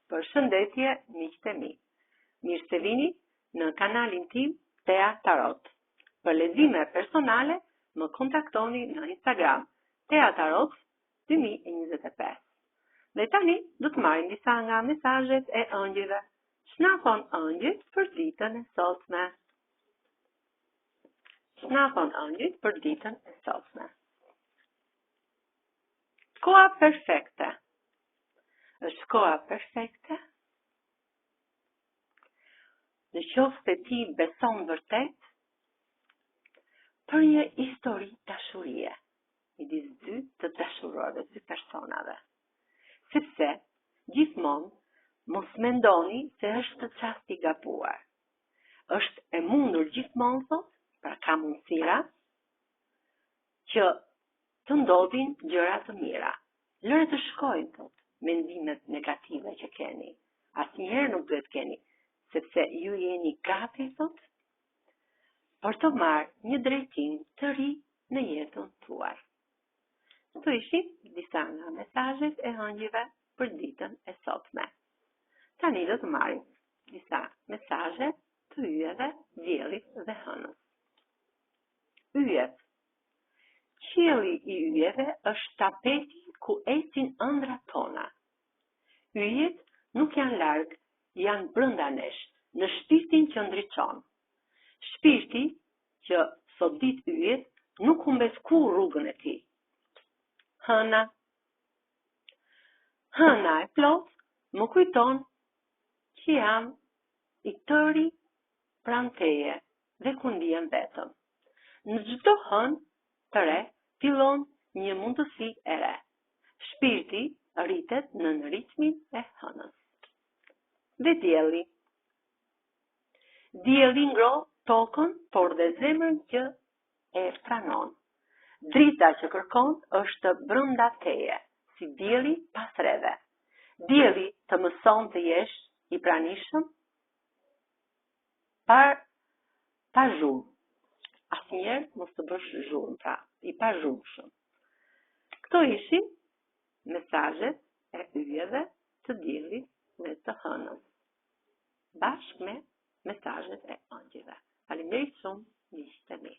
Përshëndetje miqtë e mi. Mirë se vini në kanalin tim Tea Tarot. Për lexime personale më kontaktoni në Instagram Tea Tarot 2025. Dhe tani do të marrim disa nga mesazhet e ëngjëve. Ç'na thon ëngjëjt për ditën e sotme? Ç'na thon ëngjëjt për ditën e sotme? Koha perfekte. Është koha perfekte? Në qoftë se ti beson vërtet për një histori dashurie midis dy të dashurorëve, dy personave. Sepse gjithmonë mos mendoni se është çast i gabuar. Është e mundur gjithmonë thot, pra ka mundësira që të ndodhin gjëra të mira. Lëre të shkojnë thot mendimet negative që keni. Asnjëherë nuk duhet keni, sepse ju jeni gati thot për të marrë një drejtim të ri në jetën tuaj. Këto ishin disa nga mesazhet e ëngjëve për ditën e sotme. Tani do të marrim disa mesazhe të yjeve, diellit dhe hënës. Yjet. Qielli i yjeve është tapeti ku ecin ëndrat tona. Yjet nuk janë larg, janë brenda nesh, në shpirtin që ndriçon. Shpirti që sot ditë yjet nuk humbes kur rrugën e tij. Hëna. Hëna e plot më kujton që jam i tëri pranë teje dhe ku ndihem vetëm. Në çdo hënë të re fillon një mundësi e re. Shpirti rritet në ritmin e hënës. Dhe dielli. Dielli ngroh tokën, por dhe zemrën që e pranon. Drita që kërkon është brenda teje, si dielli pas rreve. Dielli të mëson të jesh i pranishëm, pa zhurmë. Asnjëherë mos të bësh zhurmë, pra i pa zhurmshëm. Këto ishin mesazhet e yjeve, të diellit dhe të hënës, bashkë me mesazhet e ëngjëve. Faleminderit shumë, miqtë e mi.